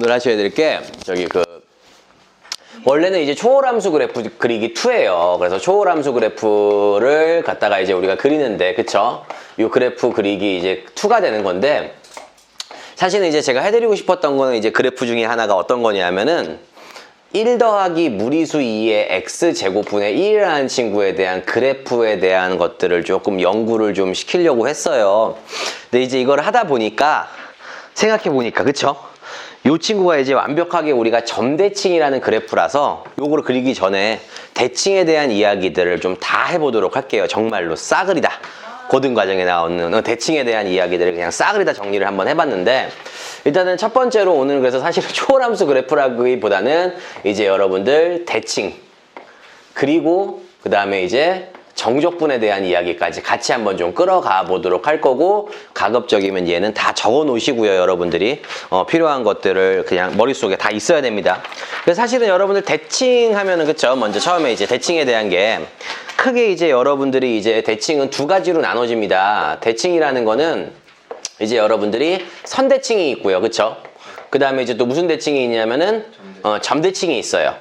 오늘 하셔야 될 게 원래는 이제 초월함수 그래프 그리기 2예요. 그래서 초월함수 그래프를 갖다가 이제 우리가 그리는데, 그쵸? 이 그래프 그리기 이제 2가 되는 건데, 사실은 이제 제가 해드리고 싶었던 거는 이제 그래프 중에 하나가 어떤 거냐면은 1 더하기 무리수 2의 x제곱분의 1이라는 친구에 대한 그래프에 대한 것들을 조금 연구를 좀 시키려고 했어요. 근데 이제 이걸 하다 보니까 생각해보니까, 그쵸? 이 친구가 이제 완벽하게 우리가 점대칭이라는 그래프라서 요거를 그리기 전에 대칭에 대한 이야기들을 좀 다 해보도록 할게요. 정말로 싸그리다. 고등 과정에 나오는 대칭에 대한 이야기들을 그냥 싸그리다 정리를 한번 해봤는데, 일단은 첫 번째로 오늘 그래서 사실은 초월함수 그래프라기보다는 이제 여러분들 대칭, 그리고 그 다음에 이제 정적분에 대한 이야기까지 같이 한번 좀 끌어가 보도록 할 거고, 가급적이면 얘는 다 적어 놓으시고요. 여러분들이 필요한 것들을 그냥 머릿속에 다 있어야 됩니다. 그래서 사실은 여러분들 대칭 하면은, 그쵸? 먼저 처음에 이제 대칭에 대한 게 크게 이제 여러분들이 이제 대칭은 2가지로 나눠집니다. 대칭이라는 거는 이제 여러분들이 선대칭이 있고요. 그쵸? 그 다음에 이제 또 무슨 대칭이 있냐면은 점대칭이 있어요.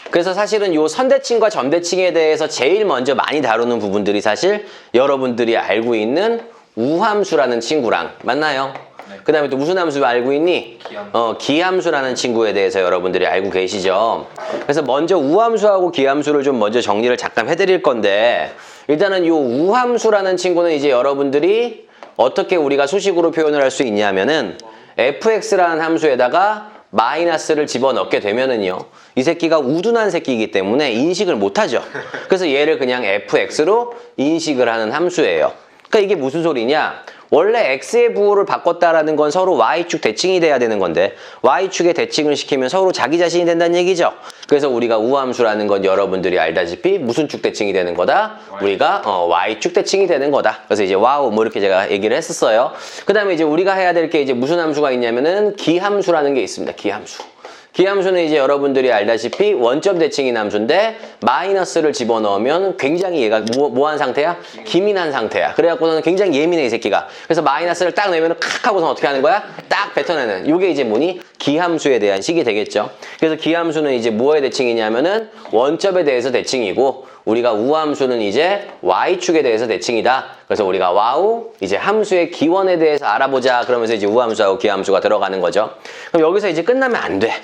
그래서 사실은 요 선대칭과 점대칭에 대해서 제일 먼저 많이 다루는 부분들이 사실 여러분들이 알고 있는 우함수라는 친구랑, 맞나요? 네. 그 다음에 또 무슨 함수 알고 있니? 기함수. 기함수라는 친구에 대해서 여러분들이 알고 계시죠? 그래서 먼저 우함수하고 기함수를 좀 먼저 정리를 잠깐 해드릴 건데, 일단은 요 우함수라는 친구는 이제 여러분들이 어떻게 우리가 수식으로 표현을 할 수 있냐면은 fx라는 함수에다가 마이너스를 집어넣게 되면은요, 이 새끼가 우둔한 새끼이기 때문에 인식을 못하죠. 그래서 얘를 그냥 fx로 인식을 하는 함수예요. 그러니까 이게 무슨 소리냐? 원래 x의 부호를 바꿨다라는 건 서로 y축 대칭이 돼야 되는 건데, y축의 대칭을 시키면 서로 자기 자신이 된다는 얘기죠. 그래서 우리가 우함수라는 건 여러분들이 알다시피 무슨 축 대칭이 되는 거다? 우리가 y축 대칭이 되는 거다. 그래서 이제 와우 뭐 이렇게 제가 얘기를 했었어요. 그 다음에 이제 우리가 해야 될 게 이제 무슨 함수가 있냐면은 기함수라는 게 있습니다. 기함수. 기함수는 이제 여러분들이 알다시피 원점 대칭인 함수인데, 마이너스를 집어넣으면 굉장히 얘가 뭐한 상태야? 기민한 상태야. 그래갖고는 굉장히 예민해, 이 새끼가. 그래서 마이너스를 딱 내면은 칵 하고서 어떻게 하는 거야? 딱 뱉어내는. 이게 이제 뭐니? 기함수에 대한 식이 되겠죠. 그래서 기함수는 이제 뭐의 대칭이냐면은 원점에 대해서 대칭이고, 우리가 우함수는 이제 y축에 대해서 대칭이다. 그래서 우리가 와우 이제 함수의 기원에 대해서 알아보자. 그러면서 이제 우함수하고 기함수가 들어가는 거죠. 그럼 여기서 이제 끝나면 안 돼.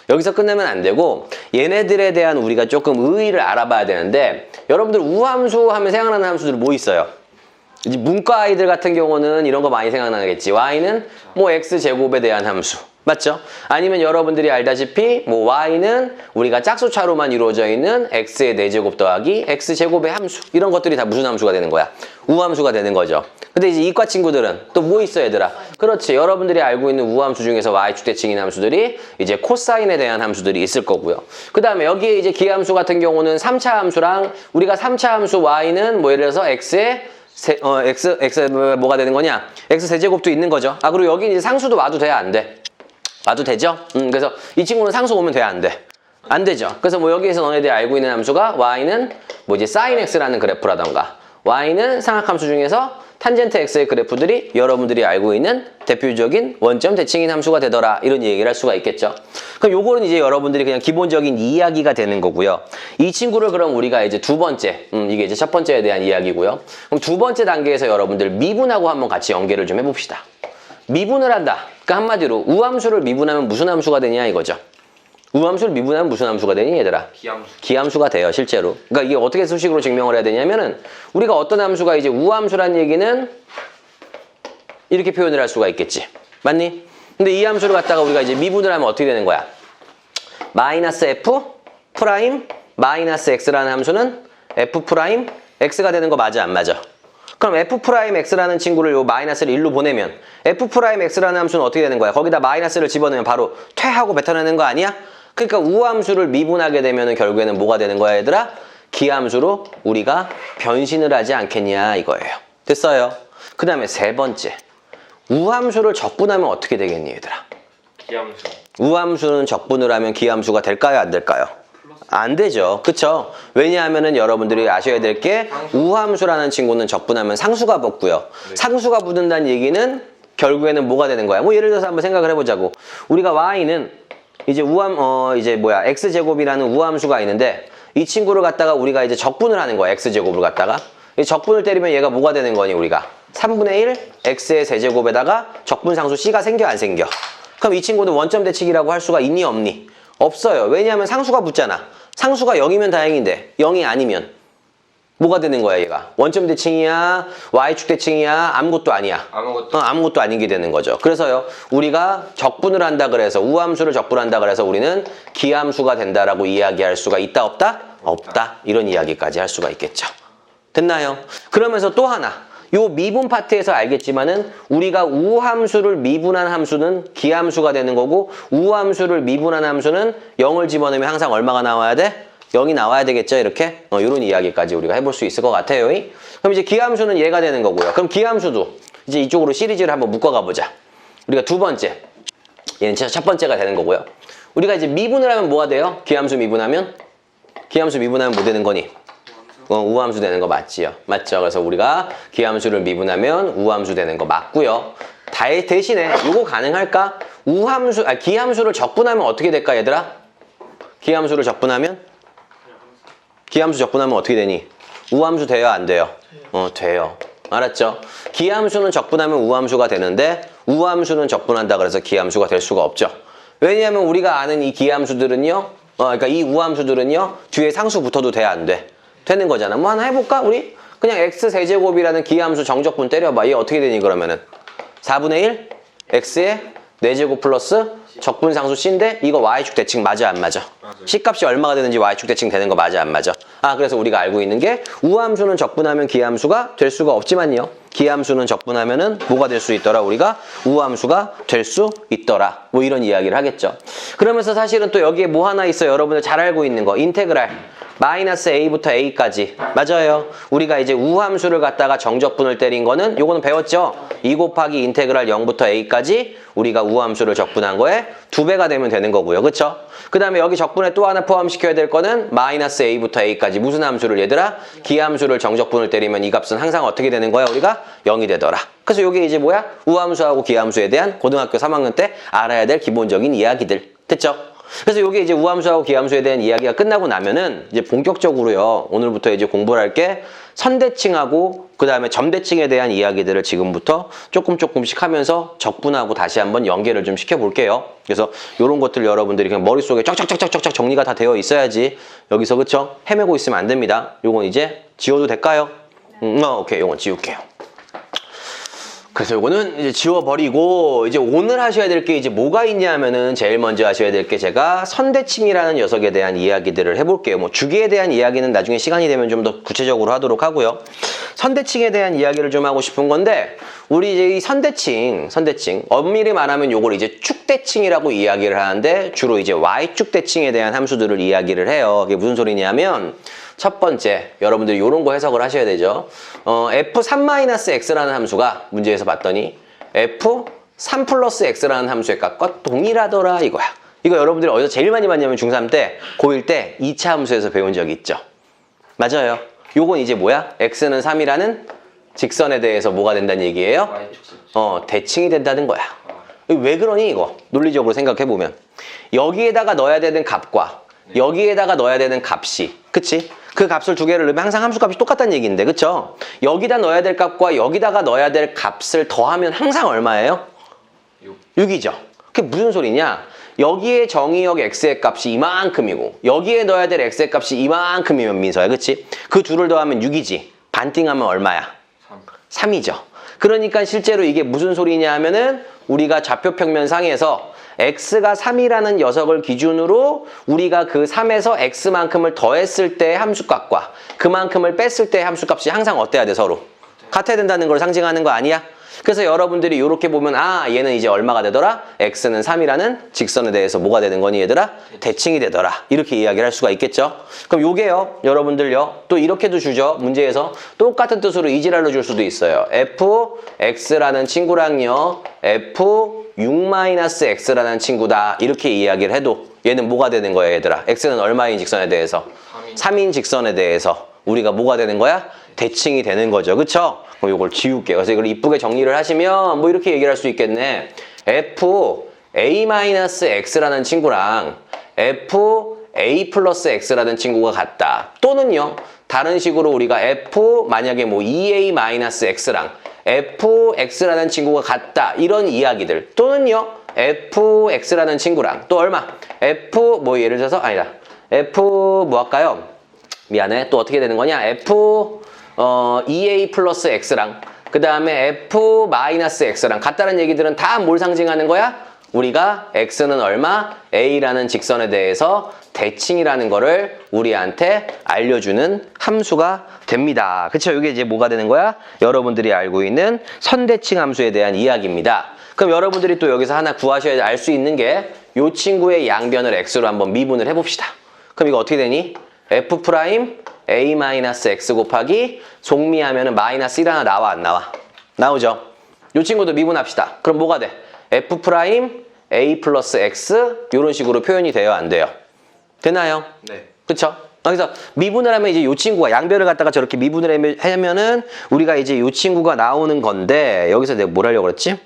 여기서 끝내면 안 되고, 얘네들에 대한 우리가 조금 의의를 알아봐야 되는데, 여러분들 우함수 하면 생각나는 함수들 뭐 있어요? 이제 문과 아이들 같은 경우는 이런 거 많이 생각나겠지. y는 뭐 x제곱에 대한 함수. 맞죠? 아니면 여러분들이 알다시피 뭐 y는 우리가 짝수차로만 이루어져 있는 x의 4제곱 더하기 x제곱의 함수. 이런 것들이 다 무슨 함수가 되는 거야? 우함수가 되는 거죠. 근데 이제 이과 친구들은 또 뭐 있어, 얘들아? 그렇지. 여러분들이 알고 있는 우함수 중에서 y축 대칭인 함수들이 이제 코사인에 대한 함수들이 있을 거고요. 그 다음에 여기에 이제 기함수 같은 경우는 3차 함수랑, 우리가 3차 함수 y는 뭐 예를 들어서 x의 x 뭐가 되는 거냐? x 세제곱도 있는 거죠. 아, 그리고 여기 이제 상수도 와도 돼야 안 돼? 와도 되죠? 그래서 이 친구는 상수 오면 돼, 안 돼? 안 되죠. 그래서 뭐 여기에서 너네들이 알고 있는 함수가 y는 뭐 이제 sin x라는 그래프라던가, y는 상학함수 중에서 탄젠트 x의 그래프들이 여러분들이 알고 있는 대표적인 원점 대칭인 함수가 되더라. 이런 얘기를 할 수가 있겠죠. 그럼 요거는 이제 여러분들이 그냥 기본적인 이야기가 되는 거고요. 이 친구를 그럼 우리가 이제 두 번째, 이게 이제 첫 번째에 대한 이야기고요. 그럼 두 번째 단계에서 여러분들 미분하고 한번 같이 연계를 좀 해봅시다. 미분을 한다. 그러니까 한마디로 우함수를 미분하면 무슨 함수가 되냐 이거죠. 우함수를 미분하면 무슨 함수가 되니, 얘들아? 기함수. 기함수가 돼요, 실제로. 그러니까 이게 어떻게 수식으로 증명을 해야 되냐면은, 우리가 어떤 함수가 이제 우함수란 얘기는 이렇게 표현을 할 수가 있겠지. 맞니? 근데 이 함수를 갖다가 우리가 이제 미분을 하면 어떻게 되는 거야? 마이너스 f 프라임 마이너스 x라는 함수는 f 프라임 x가 되는 거 맞아, 안 맞아? 그럼 f 프라임 x라는 친구를 요 마이너스를 1로 보내면 f 프라임 x라는 함수는 어떻게 되는 거야? 거기다 마이너스를 집어넣으면 바로 퇴하고 뱉어내는 거 아니야? 그러니까 우함수를 미분하게 되면은 결국에는 뭐가 되는 거야, 얘들아? 기함수로 우리가 변신을 하지 않겠냐 이거예요. 됐어요? 그 다음에 세 번째, 우함수를 적분하면 어떻게 되겠니, 얘들아? 기함수. 우함수는 적분을 하면 기함수가 될까요, 안 될까요? 안 되죠. 그쵸? 왜냐하면은 여러분들이 아셔야 될 게, 우함수라는 친구는 적분하면 상수가 붙고요. 네. 상수가 붙는다는 얘기는 결국에는 뭐가 되는 거야? 뭐 예를 들어서 한번 생각을 해보자고. 우리가 y는 이제 x제곱이라는 우함수가 있는데 이 친구를 갖다가 우리가 이제 적분을 하는 거야. x제곱을 갖다가. 이 적분을 때리면 얘가 뭐가 되는 거니 우리가? 3분의 1 x의 세제곱에다가 적분상수 c가 생겨 안 생겨? 그럼 이 친구는 원점 대칭이라고 할 수가 있니 없니? 없어요. 왜냐하면 상수가 붙잖아. 상수가 0이면 다행인데 0이 아니면 뭐가 되는 거야 얘가? 원점 대칭이야? y축 대칭이야? 아무것도 아니야. 아무것도 아닌 게 되는 거죠. 그래서요 우리가 적분을 한다 그래서 우함수를 적분한다 그래서 우리는 기함수가 된다라고 이야기할 수가 있다 없다? 없다. 이런 이야기까지 할 수가 있겠죠. 됐나요? 그러면서 또 하나 요 미분 파트에서 알겠지만은 우리가 우함수를 미분한 함수는 기함수가 되는 거고 우함수를 미분한 함수는 0을 집어넣으면 항상 얼마가 나와야 돼? 0이 나와야 되겠죠 이렇게? 이런 이야기까지 우리가 해볼 수 있을 것 같아요. 그럼 이제 기함수는 얘가 되는 거고요. 그럼 기함수도 이제 이쪽으로 시리즈를 한번 묶어가 보자. 우리가 두 번째 얘는 첫 번째가 되는 거고요. 우리가 이제 미분을 하면 뭐가 돼요? 기함수 미분하면 뭐 되는 거니? 우함수 되는 거 맞지요? 맞죠? 그래서 우리가 기함수를 미분하면 우함수 되는 거 맞고요. 대신에 이거 가능할까? 기함수를 적분하면 어떻게 될까 얘들아? 기함수 적분하면 어떻게 되니? 우함수 돼요 안 돼요? 돼요. 알았죠? 기함수는 적분하면 우함수가 되는데 우함수는 적분한다 그래서 기함수가 될 수가 없죠. 왜냐하면 우리가 아는 이 기함수들은요 그러니까 이 우함수들은요 뒤에 상수 붙어도 돼 안 돼? 되는 거잖아. 뭐 하나 해볼까 우리? 그냥 x세제곱이라는 기함수 정적분 때려봐. 얘 어떻게 되니 그러면은? 4분의 1 x의 4제곱 플러스 적분상수 c인데 이거 y축 대칭 맞아 안 맞아? c값이 얼마가 되는지 y축 대칭 되는 거 맞아 안 맞아? 그래서 우리가 알고 있는 게 우함수는 적분하면 기함수가 될 수가 없지만요. 기함수는 적분하면은 뭐가 될 수 있더라? 우리가 우함수가 될 수 있더라. 뭐 이런 이야기를 하겠죠. 그러면서 사실은 또 여기에 뭐 하나 있어요. 여러분들 잘 알고 있는 거. 인테그랄. 마이너스 a부터 a까지. 맞아요. 우리가 이제 우함수를 갖다가 정적분을 때린 거는 요거는 배웠죠? 2 곱하기 인테그랄 0부터 a까지 우리가 우함수를 적분한 거에 2배가 되면 되는 거고요. 그쵸? 그 다음에 여기 적분에 또 하나 포함시켜야 될 거는 마이너스 a부터 a까지 무슨 함수를 얘들아? 기함수를 정적분을 때리면 이 값은 항상 어떻게 되는 거야? 우리가 0이 되더라. 그래서 요게 이제 뭐야? 우함수하고 기함수에 대한 고등학교 3학년 때 알아야 될 기본적인 이야기들. 됐죠? 그래서 이게 이제 우함수하고 기함수에 대한 이야기가 끝나고 나면은 이제 본격적으로요. 오늘부터 이제 공부를 할 게 선대칭하고 그 다음에 점대칭에 대한 이야기들을 지금부터 조금씩 하면서 적분하고 다시 한번 연계를 좀 시켜볼게요. 그래서 이런 것들 여러분들이 그냥 머릿속에 쫙쫙쫙쫙쫙 정리가 다 되어 있어야지 여기서 그쵸? 헤매고 있으면 안 됩니다. 요건 이제 지워도 될까요? 오케이. 요건 지울게요. 그래서 요거는 이제 지워버리고 이제 오늘 하셔야 될 게 이제 뭐가 있냐면은 제일 먼저 하셔야 될 게 제가 선대칭이라는 녀석에 대한 이야기들을 해볼게요. 뭐 주기에 대한 이야기는 나중에 시간이 되면 좀 더 구체적으로 하도록 하고요. 선대칭에 대한 이야기를 좀 하고 싶은 건데 우리 이제 이 선대칭 엄밀히 말하면 요걸 이제 축대칭이라고 이야기를 하는데 주로 이제 y축 대칭에 대한 함수들을 이야기를 해요. 그게 무슨 소리냐면 첫 번째, 여러분들이 이런 거 해석을 하셔야 되죠. f3-x라는 함수가 문제에서 봤더니 f3 플러스 x라는 함수의 값과 동일하더라 이거야. 이거 여러분들이 어디서 제일 많이 봤냐면 중3 때, 고1 때 2차 함수에서 배운 적이 있죠. 맞아요. 요건 이제 뭐야? x는 3이라는 직선에 대해서 뭐가 된다는 얘기예요? 대칭이 된다는 거야. 왜 그러니 이거? 논리적으로 생각해보면 여기에다가 넣어야 되는 값과 여기에다가 넣어야 되는 값이 그치? 그 값을 두 개를 넣으면 항상 함수값이 똑같다는 얘기인데 그쵸? 여기다 넣어야 될 값과 여기다가 넣어야 될 값을 더하면 항상 얼마예요? 6이죠. 그게 무슨 소리냐? 여기에 정의역 x의 값이 이만큼이고 여기에 넣어야 될 x의 값이 이만큼이면 민서야 그치? 그 둘을 더하면 6이지. 반띵하면 얼마야? 3이죠. 그러니까 실제로 이게 무슨 소리냐 하면은 우리가 좌표평면상에서 x가 3이라는 녀석을 기준으로 우리가 그 3에서 x만큼을 더했을 때의 함수값과 그만큼을 뺐을 때의 함수값이 항상 어때야 돼 서로? 같아야 된다는 걸 상징하는 거 아니야? 그래서 여러분들이 이렇게 보면 얘는 이제 얼마가 되더라? x는 3이라는 직선에 대해서 뭐가 되는 거니 얘들아? 대칭이 되더라. 이렇게 이야기를 할 수가 있겠죠? 그럼 요게요 여러분들요 또 이렇게도 주죠. 문제에서 똑같은 뜻으로 이지랄로 줄 수도 있어요. fx라는 친구랑요 f6-x라는 친구다 이렇게 이야기를 해도 얘는 뭐가 되는 거예요 얘들아? x는 얼마인 직선에 대해서? 3인 직선에 대해서 우리가 뭐가 되는 거야? 대칭이 되는 거죠. 그쵸? 그럼 이걸 지울게요. 그래서 이걸 이쁘게 정리를 하시면 뭐 이렇게 얘기를 할 수 있겠네. fa-x라는 친구랑 fa 플러스 x라는 친구가 같다. 또는요. 다른 식으로 우리가 f 만약에 뭐 2a-x랑 fx라는 친구가 같다. 이런 이야기들. 또는요. fx라는 친구랑 또 얼마? f 뭐 예를 들어서 아니다. f 뭐 할까요? 미안해. 또 어떻게 되는 거냐? f 2a 플러스 x랑 그 다음에 f 마이너스 x랑 같다는 얘기들은 다 뭘 상징하는 거야? 우리가 x는 얼마? a라는 직선에 대해서 대칭이라는 거를 우리한테 알려주는 함수가 됩니다. 그쵸? 이게 이제 뭐가 되는 거야? 여러분들이 알고 있는 선대칭 함수에 대한 이야기입니다. 그럼 여러분들이 또 여기서 하나 구하셔야 알 수 있는 게 이 친구의 양변을 x로 한번 미분을 해봅시다. 그럼 이거 어떻게 되니? f 프라임 a-x 곱하기 속미하면은 마이너스 1 하나 나와 안 나와? 나오죠? 이 친구도 미분합시다. 그럼 뭐가 돼? f 프라임 a 플러스 x 이런 식으로 표현이 돼요? 안 돼요? 되나요? 네. 그쵸? 그래서 미분을 하면 이제 이 친구가 양변을 갖다가 저렇게 미분을 하면은 우리가 이제 이 친구가 나오는 건데 여기서 내가 뭘 하려고 그랬지?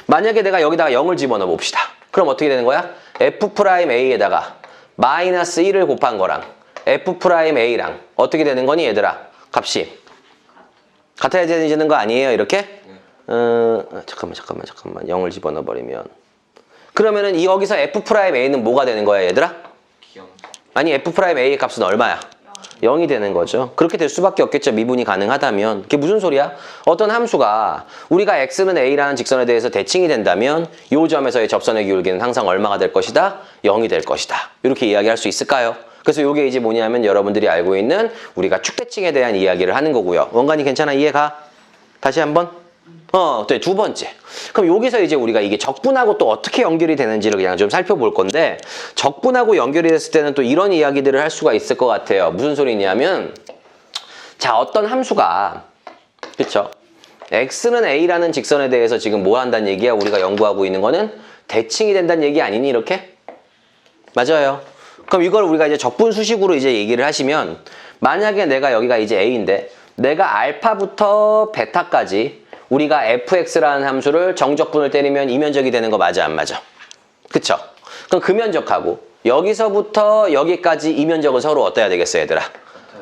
만약에 내가 여기다가 0을 집어넣어 봅시다. 그럼 어떻게 되는 거야? f 프라임 a에다가 마이너스 1을 곱한 거랑 f 프라임 a랑 어떻게 되는 거니 얘들아? 값이 같아야 되는 거 아니에요? 이렇게? 잠깐만 0을 집어넣어 버리면 그러면은 이 여기서 f 프라임 a는 뭐가 되는 거야 얘들아? 아니 f 프라임 a의 값은 얼마야? 0이 되는 거죠. 그렇게 될 수밖에 없겠죠. 미분이 가능하다면. 그게 무슨 소리야? 어떤 함수가 우리가 x는 a라는 직선에 대해서 대칭이 된다면 이 점에서의 접선의 기울기는 항상 얼마가 될 것이다? 0이 될 것이다. 이렇게 이야기할 수 있을까요? 그래서 이게 이제 뭐냐면 여러분들이 알고 있는 우리가 축대칭에 대한 이야기를 하는 거고요. 원관이 괜찮아? 이해가? 다시 한번? 네, 두 번째. 그럼 여기서 이제 우리가 이게 적분하고 또 어떻게 연결이 되는지를 그냥 좀 살펴볼 건데 적분하고 연결이 됐을 때는 또 이런 이야기들을 할 수가 있을 것 같아요. 무슨 소리냐면 자, 어떤 함수가 그쵸? x는 a라는 직선에 대해서 지금 뭐 한다는 얘기야? 우리가 연구하고 있는 거는 대칭이 된다는 얘기 아니니 이렇게? 맞아요. 그럼 이걸 우리가 이제 적분 수식으로 이제 얘기를 하시면 만약에 내가 여기가 이제 a인데 내가 알파부터 베타까지 우리가 fx라는 함수를 정적분을 때리면 이면적이 되는 거 맞아 안 맞아? 그쵸? 그럼 그 면적하고 여기서부터 여기까지 이면적은 서로 어때야 되겠어 얘들아?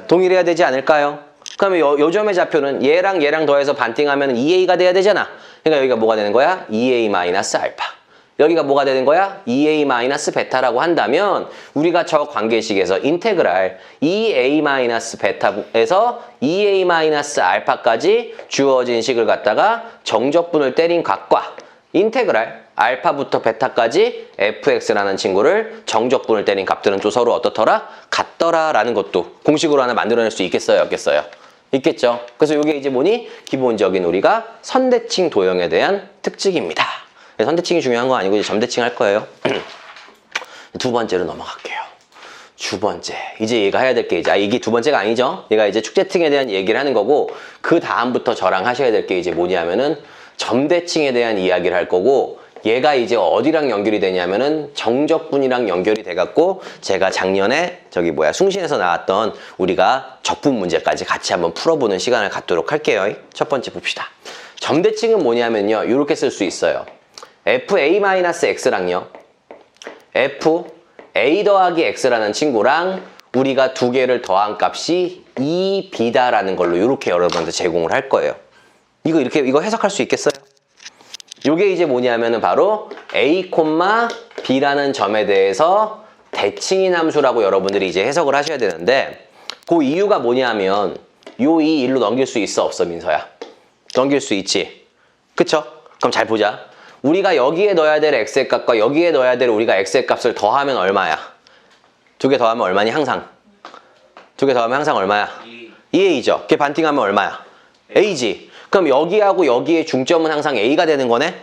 동일해야 되지 않을까요? 그러면 요 점의 좌표는 얘랑 더해서 반띵하면 2a가 돼야 되잖아. 그러니까 여기가 뭐가 되는 거야? 2a 마이너스 알파. 여기가 뭐가 되는 거야? 2a 마이너스 베타라고 한다면 우리가 저 관계식에서 인테그랄 2a 마이너스 베타에서 2a 마이너스 알파까지 주어진 식을 갖다가 정적분을 때린 값과 인테그랄 알파부터 베타까지 fx라는 친구를 정적분을 때린 값들은 또 서로 어떻더라? 같더라라는 것도 공식으로 하나 만들어낼 수 있겠어요? 없겠어요? 있겠죠? 그래서 이게 이제 뭐니? 기본적인 우리가 선대칭 도형에 대한 특징입니다. 선대칭이 중요한 거 아니고 이제 점대칭 할 거예요. 두 번째로 넘어갈게요. 두 번째. 이제 얘가 해야 될 게 이제 이게 두 번째가 아니죠. 얘가 이제 축대칭에 대한 얘기를 하는 거고 그 다음부터 저랑 하셔야 될 게 이제 뭐냐면은 점대칭에 대한 이야기를 할 거고 얘가 이제 어디랑 연결이 되냐면은 정적분이랑 연결이 돼갖고 제가 작년에 숭신에서 나왔던 우리가 적분 문제까지 같이 한번 풀어보는 시간을 갖도록 할게요. 첫 번째 봅시다. 점대칭은 뭐냐면요. 이렇게 쓸 수 있어요. fa-x랑요. fa 더하기 x라는 친구랑 우리가 두 개를 더한 값이 2b다라는 걸로 이렇게 여러분한테 제공을 할 거예요. 이거 해석할 수 있겠어요? 이게 이제 뭐냐면은 바로 a, b라는 점에 대해서 대칭인 함수라고 여러분들이 이제 해석을 하셔야 되는데 그 이유가 뭐냐면 요 이 일로 넘길 수 있어 없어 민서야? 넘길 수 있지. 그쵸? 그럼 잘 보자. 우리가 여기에 넣어야 될 x의 값과 여기에 넣어야 될 우리가 x의 값을 더하면 얼마야? 두 개 더하면 얼마니 항상? 두 개 더하면 항상 얼마야? 2a죠. 걔 반띵하면 얼마야? a지. 그럼 여기하고 여기의 중점은 항상 a가 되는 거네?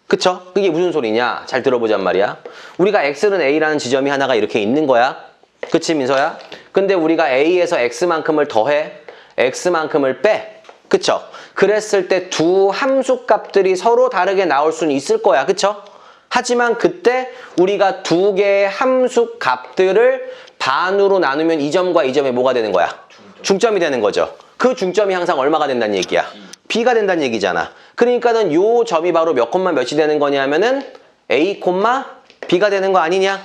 그쵸? 그게 무슨 소리냐? 잘 들어보잔 말이야. 우리가 x는 a라는 지점이 하나가 이렇게 있는 거야. 그치 민서야? 근데 우리가 a에서 x만큼을 더해 x만큼을 빼. 그쵸? 그랬을 때 두 함수 값들이 서로 다르게 나올 수는 있을 거야. 그쵸? 하지만 그때 우리가 두 개의 함수 값들을 반으로 나누면 이 점과 이 점이 뭐가 되는 거야? 중점이 되는 거죠. 그 중점이 항상 얼마가 된다는 얘기야? B가 된다는 얘기잖아. 그러니까는 요 점이 바로 몇 콤마 몇이 되는 거냐면은 A, B가 되는 거 아니냐?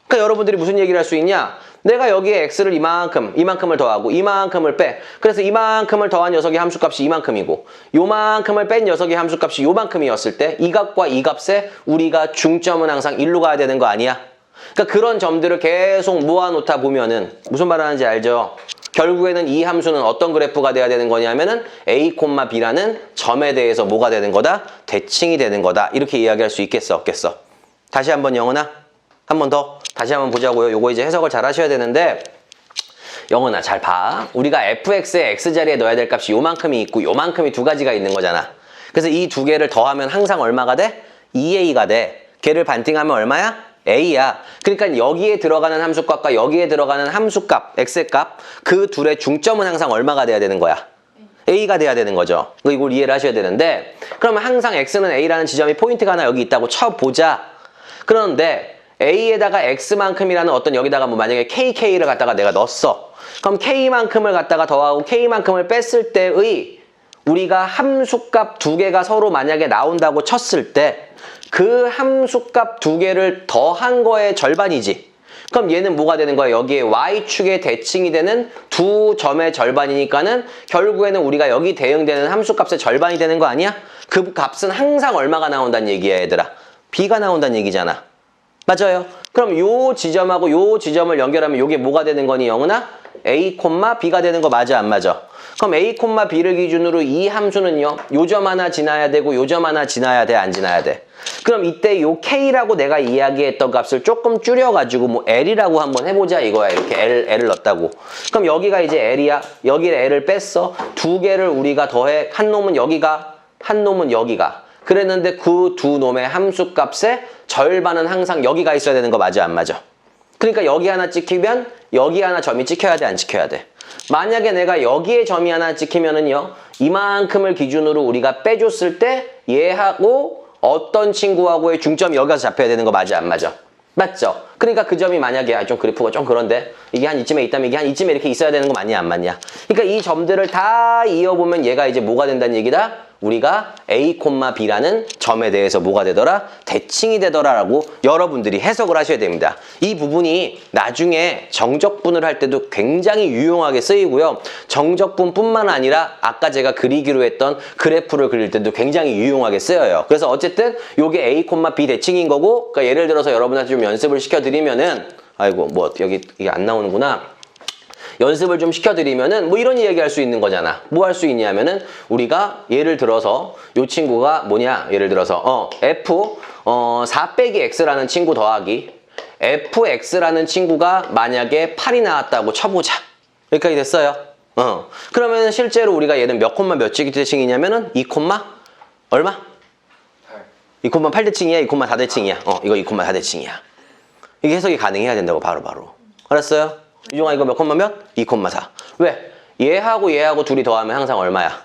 그러니까 여러분들이 무슨 얘기를 할 수 있냐? 내가 여기에 x를 이만큼을 더하고 이만큼을 빼. 그래서 이만큼을 더한 녀석의 함수값이 이만큼이고 요만큼을 뺀 녀석의 함수값이 요만큼이었을 때 이 값과 이 값에 우리가 중점은 항상 1로 가야 되는 거 아니야? 그러니까 그런 점들을 계속 모아놓다 보면은 무슨 말 하는지 알죠? 결국에는 이 함수는 어떤 그래프가 돼야 되는 거냐면은 A, B라는 점에 대해서 뭐가 되는 거다? 대칭이 되는 거다. 이렇게 이야기할 수 있겠어, 없겠어? 다시 한번 영은아, 한 번 더 다시 한번 보자고요. 요거 이제 해석을 잘 하셔야 되는데 영은아 잘 봐. 우리가 fx의 x자리에 넣어야 될 값이 요만큼이 있고 요만큼이 두 가지가 있는 거잖아. 그래서 이 두 개를 더하면 항상 얼마가 돼? 2a가 돼. 걔를 반띵하면 얼마야? a야. 그러니까 여기에 들어가는 함수값과 여기에 들어가는 함수값, x값 그 둘의 중점은 항상 얼마가 돼야 되는 거야? a가 돼야 되는 거죠. 이걸 이해를 하셔야 되는데 그러면 항상 x는 a라는 지점이 포인트가 하나 여기 있다고 쳐보자. 그런데 A에다가 X만큼이라는 어떤 여기다가 뭐 만약에 KK를 갖다가 내가 넣었어. 그럼 K만큼을 갖다가 더하고 K만큼을 뺐을 때의 우리가 함수값 두 개가 서로 만약에 나온다고 쳤을 때 그 함수값 두 개를 더한 거의 절반이지. 그럼 얘는 뭐가 되는 거야? 여기에 Y축의 대칭이 되는 두 점의 절반이니까는 결국에는 우리가 여기 대응되는 함수값의 절반이 되는 거 아니야? 그 값은 항상 얼마가 나온다는 얘기야 얘들아. B가 나온다는 얘기잖아. 맞아요. 그럼 요 지점하고 요 지점을 연결하면 요게 뭐가 되는 거니 영은아? A, B가 되는 거 맞아 안 맞아? 그럼 A, B를 기준으로 이 함수는요. 요 점 하나 지나야 되고 요 점 하나 지나야 돼 안 지나야 돼? 그럼 이때 요 K라고 내가 이야기했던 값을 조금 줄여가지고 뭐 L이라고 한번 해보자 이거야. 이렇게 L을 넣었다고. 그럼 여기가 이제 L이야. 여기 L을 뺐어. 두 개를 우리가 더해. 한 놈은 여기가 한 놈은 여기가. 그랬는데 그 두 놈의 함수값의 절반은 항상 여기가 있어야 되는 거 맞아 안 맞아? 그러니까 여기 하나 찍히면 여기 하나 점이 찍혀야 돼 안 찍혀야 돼? 만약에 내가 여기에 점이 하나 찍히면은요 이만큼을 기준으로 우리가 빼줬을 때 얘하고 어떤 친구하고의 중점이 여기 가서 잡혀야 되는 거 맞아 안 맞아? 맞죠? 그러니까 그 점이 만약에 좀 그래프가 좀 그런데 이게 한 이쯤에 있다면 이게 한 이쯤에 이렇게 있어야 되는 거 맞냐 안 맞냐? 그러니까 이 점들을 다 이어보면 얘가 이제 뭐가 된다는 얘기다? 우리가 A, B라는 점에 대해서 뭐가 되더라? 대칭이 되더라라고 여러분들이 해석을 하셔야 됩니다. 이 부분이 나중에 정적분을 할 때도 굉장히 유용하게 쓰이고요. 정적분뿐만 아니라 아까 제가 그리기로 했던 그래프를 그릴 때도 굉장히 유용하게 쓰여요. 그래서 어쨌든 이게 A, B 대칭인 거고 그러니까 예를 들어서 여러분한테 좀 연습을 시켜드리면은 아이고 뭐 여기 이게 안 나오는구나. 연습을 좀 시켜드리면은 뭐 이런 이야기 할 수 있는 거잖아. 뭐 할 수 있냐면은 우리가 예를 들어서 요 친구가 뭐냐? 예를 들어서 F 4 빼기 X라는 친구 더하기 FX라는 친구가 만약에 8이 나왔다고 쳐보자. 여기까지 됐어요. 그러면 실제로 우리가 얘는 몇 콤마 몇 대칭이냐면은 2 콤마 얼마? 8. 2 콤마 8 대칭이야? 2 콤마 4 대칭이야? 이거 2 콤마 4 대칭이야. 이게 해석이 가능해야 된다고 바로바로. 알았어요? 유종아 이거 몇 콤마 몇? 2 콤마 4. 왜? 얘하고 얘하고 둘이 더하면 항상 얼마야?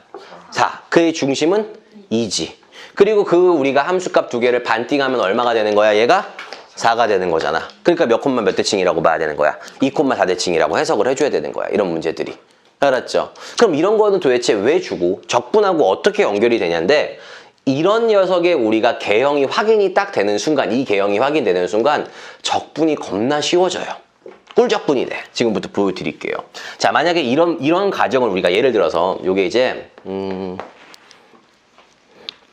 4. 그의 중심은 2지. 그리고 그 우리가 함수값 두 개를 반띵하면 얼마가 되는 거야? 얘가 4가 되는 거잖아. 그러니까 몇 콤마 몇 대칭이라고 봐야 되는 거야? 2 콤마 4 대칭이라고 해석을 해줘야 되는 거야. 이런 문제들이. 알았죠? 그럼 이런 거는 도대체 왜 주고 적분하고 어떻게 연결이 되냐인데 이런 녀석의 우리가 개형이 확인이 딱 되는 순간 이 개형이 확인되는 순간 적분이 겁나 쉬워져요. 꿀적분이 돼. 지금부터 보여드릴게요. 자, 만약에 이런 가정을 우리가 예를 들어서 요게 이제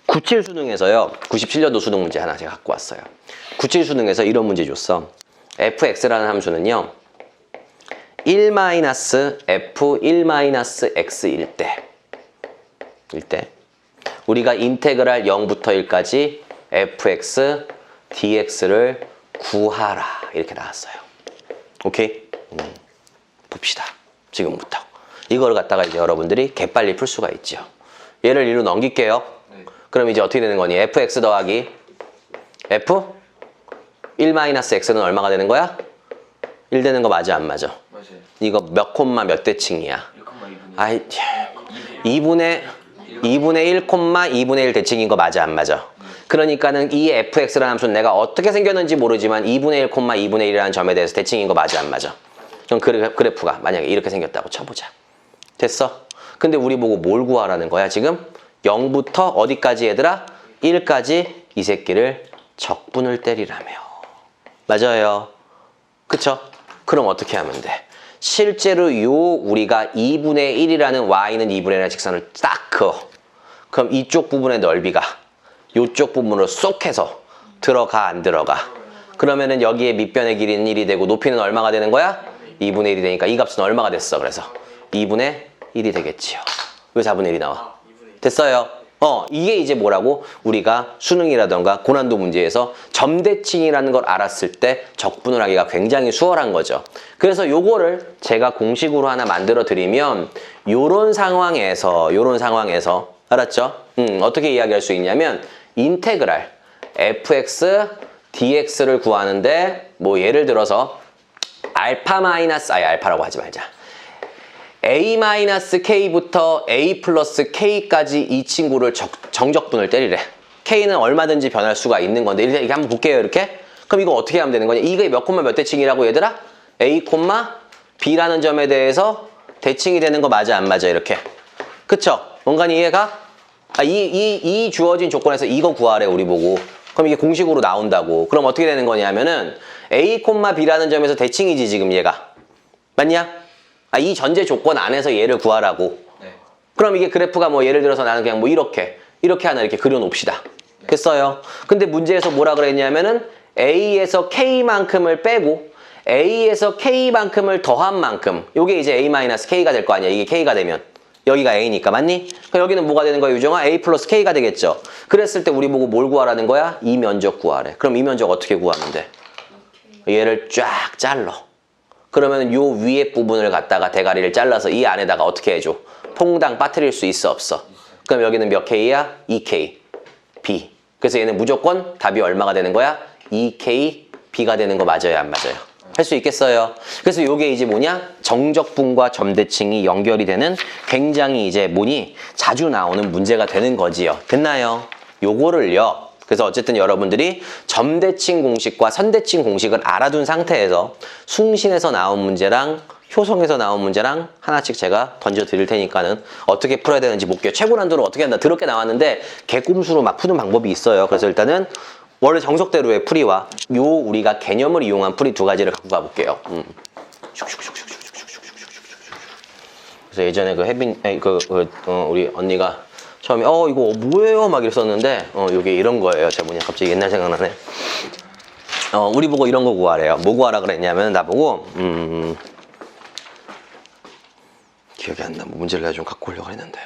97 수능에서요. 97년도 수능 문제 하나 제가 갖고 왔어요. 97 수능에서 이런 문제 줬어. fx라는 함수는요. 1-f1-x일 때 우리가 인테그랄 0부터 1까지 fx dx를 구하라. 이렇게 나왔어요. 오케이? 봅시다. 지금부터. 이걸 갖다가 이제 여러분들이 개빨리 풀 수가 있죠. 얘를 1로 넘길게요. 네. 그럼 이제 어떻게 되는 거니? fx 더하기 f 1-x는 얼마가 되는 거야? 1 되는 거 맞아 안 맞아? 맞아요. 이거 몇 콤마 몇 대칭이야? 1,2분의 아이 2분의 1 콤마 2분의 1 대칭인 거 맞아 안 맞아? 그러니까는 이 fx라는 함수는 내가 어떻게 생겼는지 모르지만 2분의 1, 2분의 1이라는 점에 대해서 대칭인 거 맞아 안 맞아? 그럼 그래프가 만약에 이렇게 생겼다고 쳐보자. 됐어? 근데 우리 보고 뭘 구하라는 거야 지금? 0부터 어디까지 얘들아? 1까지 이 새끼를 적분을 때리라며. 맞아요. 그쵸? 그럼 어떻게 하면 돼? 실제로 요 우리가 2분의 1이라는 y는 2분의 1이라는 직선을 딱 그어. 그럼 이쪽 부분의 넓이가 요쪽 부분으로 쏙 해서 들어가 안 들어가? 그러면은 여기에 밑변의 길이는 1이 되고 높이는 얼마가 되는 거야? 2분의 1이 되니까 이 값은 얼마가 됐어? 그래서 2분의 1이 되겠지요. 왜 4분의 1이 나와? 됐어요. 이게 이제 뭐라고? 우리가 수능이라던가 고난도 문제에서 점대칭이라는 걸 알았을 때 적분을 하기가 굉장히 수월한 거죠. 그래서 요거를 제가 공식으로 하나 만들어 드리면 요런 상황에서 알았죠? 어떻게 이야기할 수 있냐면 인테그랄 fx dx를 구하는데 뭐 예를 들어서 알파라고 하지 말자. a-k부터 a 플러스 k까지 이 친구를 정적분을 때리래. k는 얼마든지 변할 수가 있는 건데 이렇게 한번 볼게요. 이렇게. 그럼 이거 어떻게 하면 되는 거냐? 이게 몇 콤마 몇 대칭이라고 얘들아? a, b라는 점에 대해서 대칭이 되는 거 맞아 안 맞아? 이렇게. 그쵸? 뭔가니 이해가? 이 주어진 조건에서 이거 구하래 우리 보고. 그럼 이게 공식으로 나온다고. 그럼 어떻게 되는 거냐면은 a, b라는 점에서 대칭이지 지금 얘가. 맞냐? 이 전제 조건 안에서 얘를 구하라고. 네. 그럼 이게 그래프가 뭐 예를 들어서 나는 그냥 뭐 이렇게 하나 이렇게 그려놓읍시다. 네. 됐어요. 근데 문제에서 뭐라 그랬냐면은 A에서 K만큼을 빼고 A에서 K만큼을 더한 만큼 요게 이제 A-K가 될 거 아니야. 이게 K가 되면. 여기가 A니까 맞니? 그럼 여기는 뭐가 되는 거야 유정아? A 플러스 K가 되겠죠. 그랬을 때 우리 보고 뭘 구하라는 거야? 이 면적 구하래. 그럼 이 면적 어떻게 구하면 돼? 얘를 쫙 잘라. 그러면 요 위에 부분을 갖다가 대가리를 잘라서 이 안에다가 어떻게 해줘? 퐁당 빠뜨릴 수 있어 없어? 그럼 여기는 몇 K야? 2K, B. 그래서 얘는 무조건 답이 얼마가 되는 거야? 2K, B가 되는 거 맞아요 안 맞아요? 할 수 있겠어요? 그래서 요게 이제 뭐냐? 정적분과 점대칭이 연결이 되는 굉장히 이제 뭐니? 자주 나오는 문제가 되는 거지요. 됐나요? 요거를요. 그래서 어쨌든 여러분들이 점대칭 공식과 선대칭 공식을 알아둔 상태에서 숭신에서 나온 문제랑 효성에서 나온 문제랑 하나씩 제가 던져 드릴 테니까는 어떻게 풀어야 되는지 볼게요. 최고 난도를 어떻게 한다. 더럽게 나왔는데 개꼼수로 막 푸는 방법이 있어요. 그래서 일단은 원래 정석대로의 풀이와 요 우리가 개념을 이용한 풀이 두 가지를 갖고 가볼게요. 그래서 예전에 그 우리 언니가 처음에 이거 뭐예요? 막 이랬었는데 요게 이런 거예요. 제가 뭐냐 갑자기 옛날 생각나네. 우리 보고 이런 거 구하래요. 뭐 구하라 그랬냐면 나보고 기억이 안 나. 뭐 문제를 내가 좀 갖고 오려고 했는데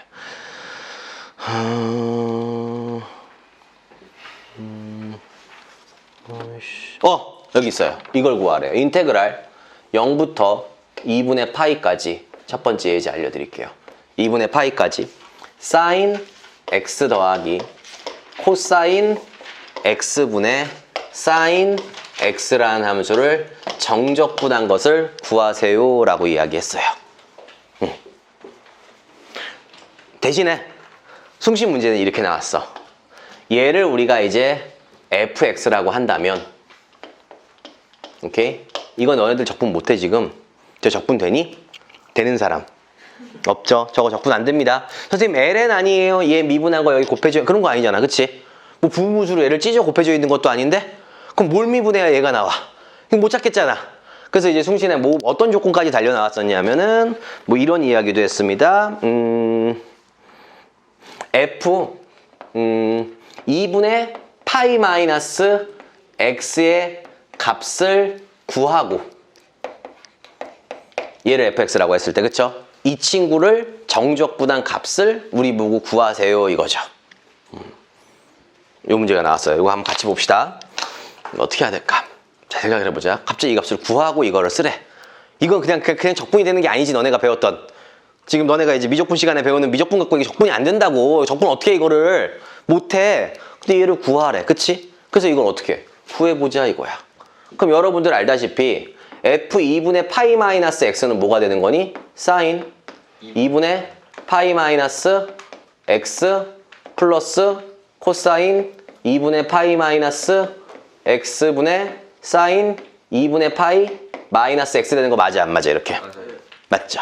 여기 있어요. 이걸 구하래요. 인테그랄 0부터 2분의 파이까지 첫 번째 예제 알려드릴게요. 2분의 파이까지 사인 x 더하기 코사인 x분의 사인 x라는 함수를 정적분한 것을 구하세요 라고 이야기했어요. 대신에 숭신 문제는 이렇게 나왔어. 얘를 우리가 이제 fx라고 한다면 오케이? 이거 너네들 적분 못해 지금. 저 적분 되니? 되는 사람 없죠? 저거 적분 안 됩니다. 선생님 ln 아니에요? 얘 미분한 거 여기 곱해져 그런 거 아니잖아. 그치? 뭐 부분수로 얘를 찢어 곱해져 있는 것도 아닌데 그럼 뭘 미분해야 얘가 나와? 이거 못 찾겠잖아. 그래서 이제 숭신에 뭐 어떤 조건까지 달려 나왔었냐면은 뭐 이런 이야기도 했습니다. f 2분의 파이 마이너스 x의 값을 구하고 얘를 fx라고 했을 때 그쵸? 이 친구를 정적분한 값을 우리 보고 구하세요 이거죠. 이 문제가 나왔어요. 이거 한번 같이 봅시다. 어떻게 해야 될까? 잘 생각을 해보자. 갑자기 이 값을 구하고 이거를 쓰래. 이건 그냥 적분이 되는 게 아니지. 너네가 배웠던 지금 너네가 이제 미적분 시간에 배우는 미적분 갖고 이게 적분이 안 된다고. 적분 어떻게 이거를 못해. 근데 얘를 구하래. 그치? 그래서 이걸 어떻게 구해보자 이거야. 그럼 여러분들 알다시피 f2분의 파이 마이너스 x는 뭐가 되는 거니? 사인 2분의 파이 마이너스 x 플러스 코사인 2분의 파이 마이너스 x분의 사인 2분의 파이 마이너스 x 되는 거 맞아 안 맞아 이렇게? 맞아요. 맞죠?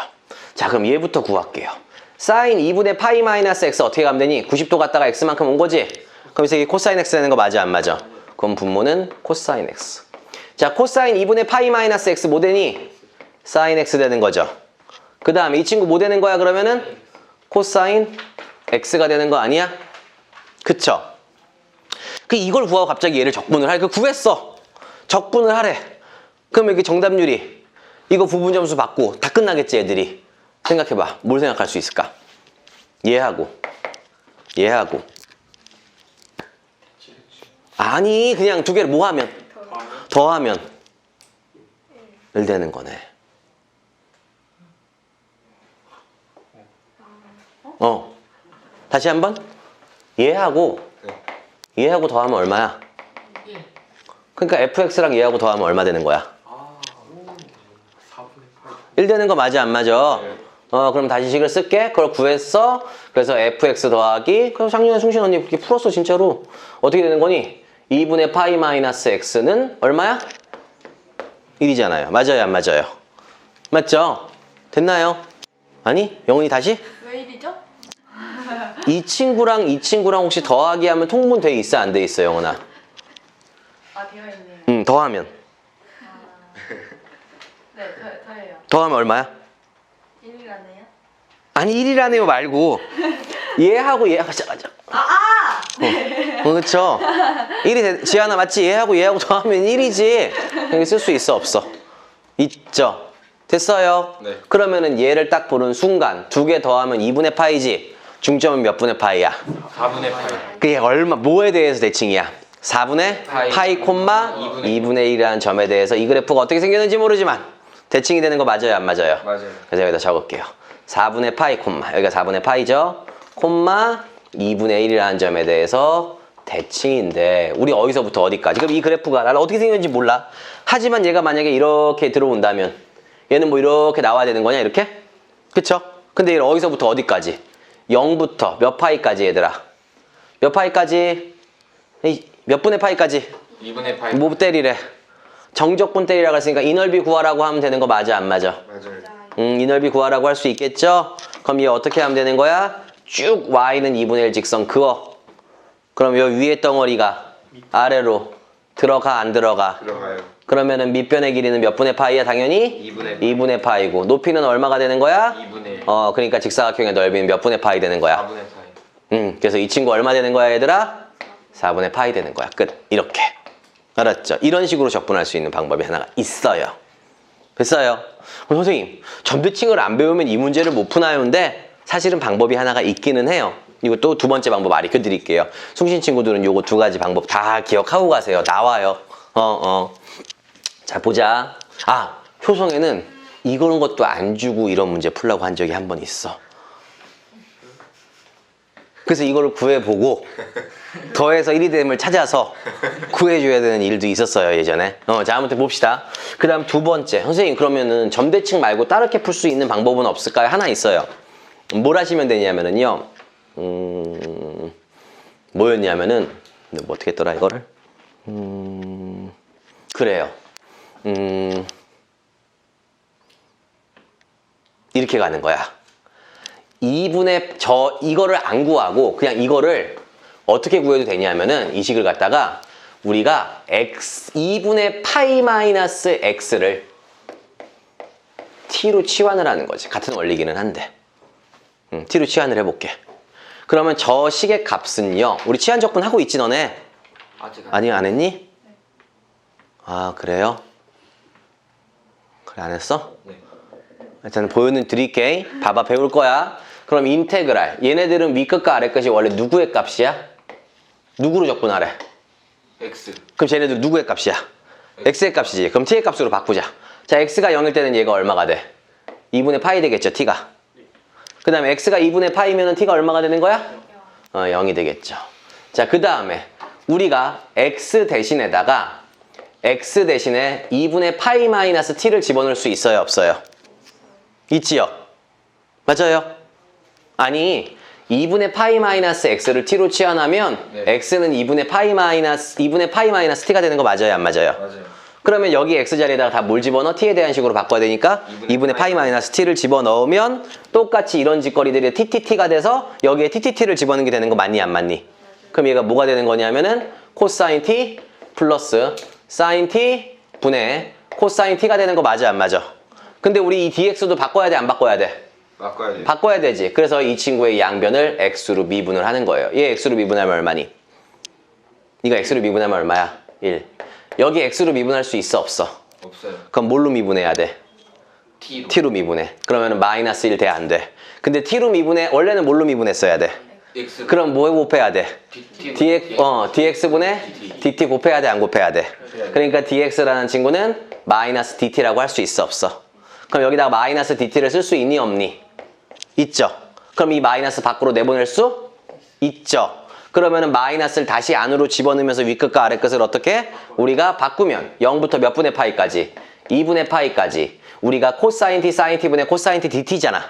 자 그럼 얘부터 구할게요. 사인 2분의 파이 마이너스 x 어떻게 가면 되니? 90도 갔다가 x만큼 온 거지? 그럼 이게 코사인 x 되는 거 맞아 안 맞아? 그럼 분모는 코사인 x. 자 코사인 2분의 파이 마이너스 x 뭐 되니? 사인 x 되는 거죠. 그 다음에 이 친구 뭐 되는 거야 그러면은? 코사인 x가 되는 거 아니야? 그쵸? 그 이걸 구하고 갑자기 얘를 적분을 할 그 구했어. 적분을 하래. 그럼 여기 정답률이 이거 부분 점수 받고 다 끝나겠지 애들이. 생각해봐. 뭘 생각할 수 있을까? 얘하고 아니 그냥 두 개를 뭐 하면? 더하면 1 되는 거네. 다시 한번 얘하고 더하면 얼마야? 그러니까 fx랑 얘하고 더하면 얼마 되는 거야? 1 되는 거 맞아 안 맞아? 그럼 다시 식을 쓸게. 그걸 구했어. 그래서 fx 더하기 그래서 작년에 승신 언니 그렇게 풀었어 진짜로. 어떻게 되는 거니? 2분의 파이 마이너스 x는 얼마야? 1이잖아요. 맞아요 안 맞아요? 맞죠? 됐나요? 아니? 영훈이 다시? 왜 1이죠? 이 친구랑 이 친구랑 혹시 더하기 하면 통분 돼 있어 안 돼 있어 영훈아? 아 되어 있네요. 더하면 네, 더해요. 더하면 얼마야? 1이라네요. 아니 1이라네요 말고 얘하고 잠깐 그쵸? 1이 지하나 맞지? 얘하고 더하면 1이지. 여기 쓸 수 있어 없어? 있죠? 됐어요? 네. 그러면은 얘를 딱 보는 순간 두 개 더하면 2분의 파이지. 중점은 몇 분의 파이야? 4분의 8. 그게 뭐에 대해서 대칭이야? 4분의 파이 콤마 2분의 1이라는 점에 대해서 이 그래프가 어떻게 생겼는지 모르지만 대칭이 되는 거 맞아요 안 맞아요? 맞아요. 그래서 여기다 적을게요. 4분의 파이 콤마 여기가 4분의 파이죠? 콤마 2분의 1이라는 점에 대해서 대칭인데 우리 어디서부터 어디까지? 그럼 이 그래프가 나는 어떻게 생겼는지 몰라. 하지만 얘가 만약에 이렇게 들어온다면 얘는 뭐 이렇게 나와야 되는 거냐 이렇게? 그쵸? 근데 얘는 어디서부터 어디까지? 0부터 몇 파이까지 얘들아? 몇 파이까지? 몇 분의 파이까지? 2분의 8. 뭐 때리래? 정적분 때리라고 했으니까 이 넓이 구하라고 하면 되는 거 맞아 안 맞아? 맞아요. 이 넓이 구하라고 할 수 있겠죠? 그럼 얘 어떻게 하면 되는 거야? 쭉 y는 2분의 1 직선 그어. 그럼 요 위에 덩어리가 아래로 들어가 안 들어가? 들어가요. 그러면은 밑변의 길이는 몇 분의 파이야 당연히? 2분의 파이고 높이는 얼마가 되는 거야? 2분의 1. 그러니까 직사각형의 넓이는 몇 분의 파이 되는 거야? 4분의 8. 그래서 이 친구 얼마 되는 거야 얘들아? 4분의 파이 되는 거야. 끝. 이렇게. 알았죠? 이런 식으로 적분할 수 있는 방법이 하나가 있어요. 됐어요? 그럼 선생님 점대칭을 안 배우면 이 문제를 못 푸나요인데 사실은 방법이 하나가 있기는 해요. 이거 또 두 번째 방법 알려 드릴게요. 숭신 친구들은 요거 두 가지 방법 다 기억하고 가세요. 나와요. 자 보자. 효성에는 이런 것도 안 주고 이런 문제 풀라고 한 적이 한 번 있어. 그래서 이거를 구해보고 더해서 1이 됨을 찾아서 구해줘야 되는 일도 있었어요 예전에. 자 아무튼 봅시다. 그 다음 두 번째. 선생님 그러면은 점대칭 말고 다르게 풀 수 있는 방법은 없을까요? 하나 있어요. 뭘 하시면 되냐면은요 뭐였냐면은 뭐 어떻게 했더라 이거를 그래요. 이렇게 가는 거야. 2분의 이거를 안 구하고 그냥 이거를 어떻게 구해도 되냐면은 이 식을 갖다가 우리가 2분의 파이 마이너스 x를 t로 치환을 하는 거지. 같은 원리기는 한데 t로 치환을 해볼게. 그러면 저 식의 값은요 우리 치환 적분 하고 있지 너네? 아니 안 했니? 아 그래요? 그래 안 했어? 네. 일단 보여드릴게. 봐봐 배울 거야. 그럼 인테그랄 얘네들은 위끝과 아래끝이 원래 누구의 값이야? 누구로 적분하래? X. 그럼 쟤네들 누구의 값이야? x의 값이지. 그럼 t의 값으로 바꾸자. 자 x가 0일 때는 얘가 얼마가 돼? 2분의 파이 되겠죠 t가. 그 다음에 x가 2분의 파이면 t가 얼마가 되는 거야? 0이 되겠죠. 자 그 다음에 우리가 x 대신에 2분의 파이 마이너스 t를 집어넣을 수 있어요 없어요? 있지요? 맞아요? 아니 2분의 파이 마이너스 x를 t로 치환하면 네. x는 2분의 파이 마이너스 t가 되는 거 맞아요, 안 맞아요? 맞아요. 그러면 여기 x 자리에다가 다 뭘 집어넣어? t에 대한 식으로 바꿔야 되니까 2분의 파이 마이너스 t를 집어넣으면 똑같이 이런 짓거리들이 tt가 돼서 여기에 tt를 집어넣는 게 되는 거 맞니, 안 맞니? 그럼 얘가 뭐가 되는 거냐면은 코사인 t 플러스 사인 t 분의 코사인 t가 되는 거 맞아, 안 맞아? 근데 우리 이 dx도 바꿔야 돼, 안 바꿔야 돼? 바꿔야 돼요. 바꿔야 되지. 그래서 이 친구의 양변을 x로 미분을 하는 거예요. 얘 x로 미분하면 얼마니? 네가 x로 미분하면 얼마야? 1. 여기 x로 미분할 수 있어, 없어? 없어요. 그럼 뭘로 미분해야 돼? t로. t로 미분해. 그러면 마이너스 1 돼, 안 돼? 근데 t로 미분해. 원래는 뭘로 미분했어야 돼? x. 그럼 뭐에 곱해야 돼? t. dx분의 dt 곱해야 돼, 안 곱해야 돼? 그러니까 dx라는 친구는 마이너스 dt라고 할 수 있어, 없어? 그럼 여기다가 마이너스 dt를 쓸 수 있니, 없니? 있죠. 그럼 이 마이너스 밖으로 내보낼 수 있죠. 그러면은 마이너스를 다시 안으로 집어넣으면서 윗끝과 아랫끝을 어떻게? 우리가 바꾸면 0부터 몇 분의 파이까지? 2분의 파이까지. 우리가 코사인 t, 사인 t분의 코사인 t dt잖아.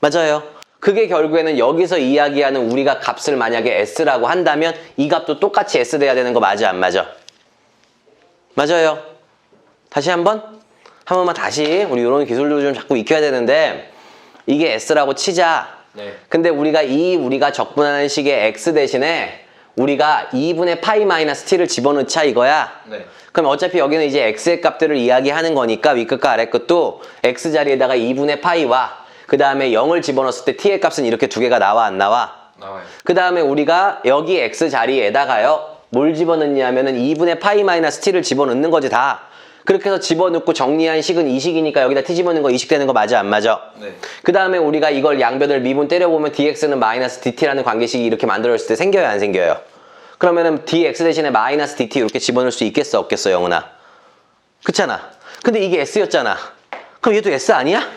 맞아요. 그게 결국에는 여기서 이야기하는 우리가 값을 만약에 s라고 한다면 이 값도 똑같이 s 돼야 되는 거 맞아, 안 맞아? 맞아요. 다시 한 번만 다시 우리 이런 기술도 좀 자꾸 익혀야 되는데 이게 s라고 치자. 네. 근데 우리가 적분하는 식의 x 대신에 우리가 2분의 파이 마이너스 t를 집어넣자 이거야. 네. 그럼 어차피 여기는 이제 x의 값들을 이야기하는 거니까 윗끝과 아랫끝도 x 자리에다가 2분의 파이와 그 다음에 0을 집어넣었을 때 t의 값은 이렇게 두 개가 나와, 안 나와? 나와요. 그 다음에 우리가 여기 x 자리에다가요 뭘 집어넣냐면은 2분의 파이 마이너스 t를 집어넣는 거지 다. 그렇게 해서 집어넣고 정리한 식은 이 식이니까 여기다 t 집어넣는 거 이 식 되는 거 맞아, 안 맞아? 네. 그 다음에 우리가 이걸 양변을 미분 때려보면 dx는 마이너스 dt라는 관계식이 이렇게 만들어졌을 때 생겨요, 안 생겨요? 그러면은 dx 대신에 마이너스 dt 이렇게 집어넣을 수 있겠어, 없겠어, 영훈아? 그렇잖아. 근데 이게 s였잖아. 그럼 얘도 s 아니야?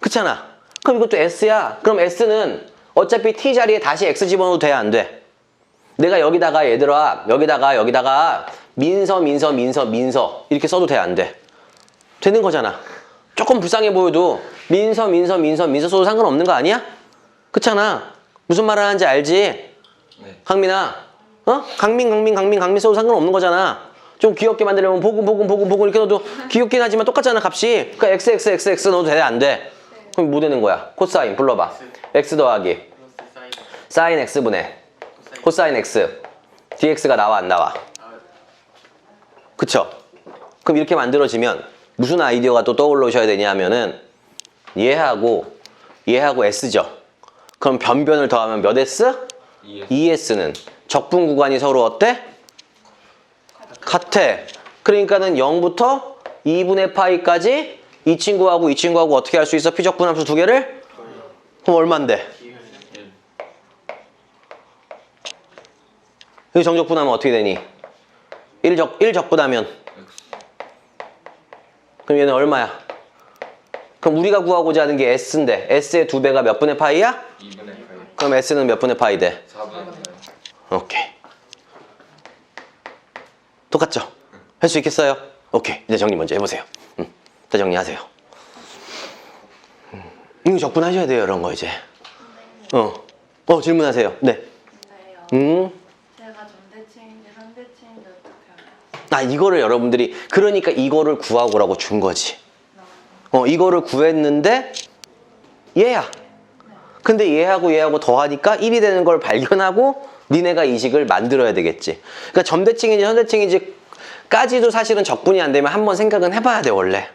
그렇잖아. 그럼 이것도 s야. 그럼 s는 어차피 t 자리에 다시 x 집어넣어도 돼, 안 돼? 내가 여기다가 얘들아 여기다가 민서 이렇게 써도 돼, 안 돼? 되는 거잖아. 조금 불쌍해 보여도 민서 써도 상관없는 거 아니야? 그렇잖아. 무슨 말을 하는지 알지? 네. 강민아, 강민 써도 상관없는 거잖아. 좀 귀엽게 만들려면 보금 이렇게 넣어도 귀엽긴 하지만 똑같잖아, 값이. 그러니까 x 넣어도 돼, 안 돼? 그럼 뭐 되는 거야? 코사인 불러봐. x 더하기 사인 x분의 코사인 x dx가 나와, 안 나와? 그쵸? 그럼 이렇게 만들어지면 무슨 아이디어가 또 떠올르셔야 되냐 하면은 얘하고 s죠. 그럼 변변을 더하면 몇 s? 2s는 적분 구간이 서로 어때? 같아. 그러니까는 0부터 2분의 파이까지 이 친구하고 어떻게 할 수 있어? 피적분함수 두 개를? 그럼 얼만데? 여기 정적분하면 어떻게 되니? 1 적분하면 그럼 얘는 얼마야? 그럼 우리가 구하고자 하는 게 s인데 s의 2배가 몇 분의 파이야? 2분의 8. 그럼 s는 몇 분의 파이 돼? 4분의 8. 오케이. 똑같죠? 할 수 있겠어요? 오케이. 이제 정리 먼저 해보세요. 자, 정리하세요. 이거 적분하셔야 돼요, 이런 거 이제. 질문하세요. 네. 근데요. 제가 점대칭인지 선대칭인지 어떻게 알아요? 이거를 여러분들이 그러니까 이거를 구하고라고 준 거지. 이거를 구했는데 얘야. 근데 얘하고 더하니까 1이 되는 걸 발견하고 니네가 이 식을 만들어야 되겠지. 그러니까 점대칭인지 선대칭인지까지도 사실은 적분이 안 되면 한번 생각은 해봐야 돼, 원래.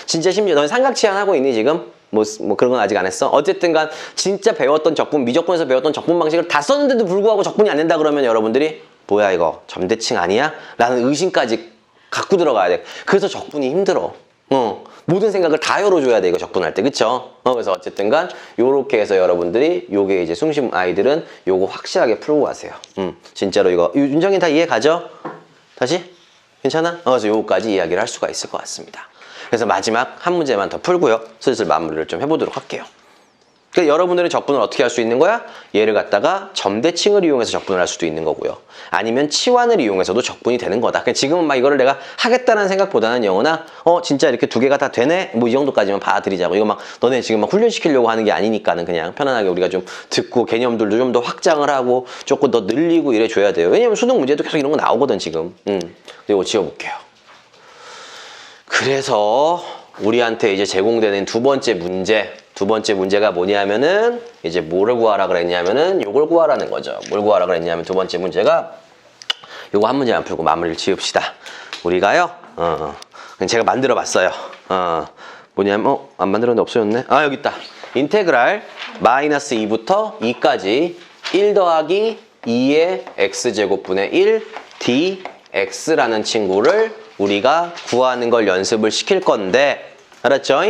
진짜 심지어 넌 삼각치환 하고 있니 지금? 뭐 그런 건 아직 안 했어? 어쨌든간 진짜 배웠던 적분, 미적분에서 배웠던 적분 방식을 다 썼는데도 불구하고 적분이 안 된다 그러면 여러분들이 뭐야 이거 점대칭 아니야? 라는 의심까지 갖고 들어가야 돼. 그래서 적분이 힘들어. 모든 생각을 다 열어줘야 돼, 이거 적분할 때. 그쵸? 그래서 어쨌든간 요렇게 해서 여러분들이 요게 이제 숭심 아이들은 요거 확실하게 풀고 가세요. 진짜로 이거 윤정이 다 이해 가죠? 다시? 괜찮아? 그래서 요거까지 이야기를 할 수가 있을 것 같습니다. 그래서 마지막 한 문제만 더 풀고요. 슬슬 마무리를 좀 해보도록 할게요. 그러니까 여러분들은 적분을 어떻게 할 수 있는 거야? 얘를 갖다가 점대칭을 이용해서 적분을 할 수도 있는 거고요. 아니면 치환을 이용해서도 적분이 되는 거다. 그러니까 지금은 막 이거를 내가 하겠다는 생각보다는 영어나 진짜 이렇게 두 개가 다 되네? 뭐 이 정도까지만 봐드리자고. 이거 막 너네 지금 막 훈련시키려고 하는 게 아니니까는 그냥 편안하게 우리가 좀 듣고 개념들도 좀 더 확장을 하고 조금 더 늘리고 이래 줘야 돼요. 왜냐면 수능 문제도 계속 이런 거 나오거든 지금. 이거 지워볼게요. 그래서 우리한테 이제 제공되는 두 번째 문제가 뭐냐면은 이제 뭐를 구하라 그랬냐면은 요걸 구하라는 거죠. 뭘 구하라 그랬냐면 두 번째 문제가 요거 한 문제만 풀고 마무리를 지읍시다. 우리가요. 제가 만들어 봤어요. 뭐냐면 안 만들었는데 없어졌네. 아 여기 있다. 인테그랄 마이너스 2부터 2까지 1 더하기 2의 x제곱분의 1 dx라는 친구를 우리가 구하는 걸 연습을 시킬 건데 알았죠?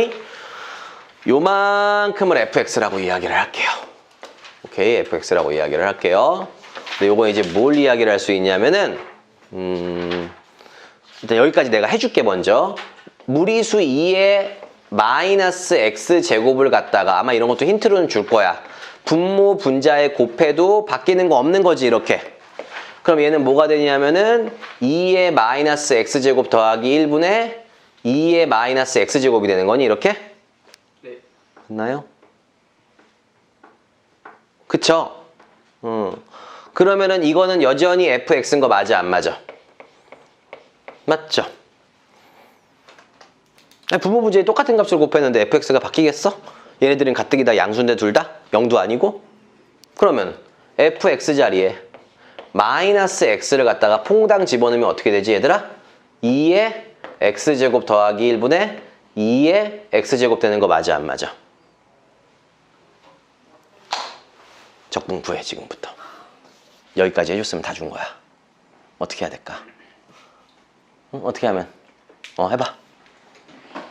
요만큼을 fx라고 이야기를 할게요. 오케이, fx라고 이야기를 할게요. 근데 요거 이제 뭘 이야기를 할 수 있냐면은 일단 여기까지 내가 해줄게 먼저. 무리수 2의 마이너스 x제곱을 갖다가 아마 이런 것도 힌트로는 줄 거야. 분모 분자에 곱해도 바뀌는 거 없는 거지 이렇게. 그럼 얘는 뭐가 되냐면은 2의 마이너스 x제곱 더하기 1분의 2의 마이너스 x제곱이 되는 거니 이렇게? 네. 맞나요? 그쵸? 그러면은 이거는 여전히 fx인 거 맞아 안 맞아? 맞죠? 분모 분자에 똑같은 값을 곱했는데 fx가 바뀌겠어? 얘네들은 가뜩이다 양수인데 둘 다? 0도 아니고? 그러면 fx 자리에 마이너스 x를 갖다가 퐁당 집어넣으면 어떻게 되지 얘들아? 2의 x제곱 더하기 1분의 2의 x제곱 되는 거 맞아 안 맞아? 적분 구해 지금부터. 여기까지 해줬으면 다 준 거야. 어떻게 해야 될까? 어떻게 하면? 해봐.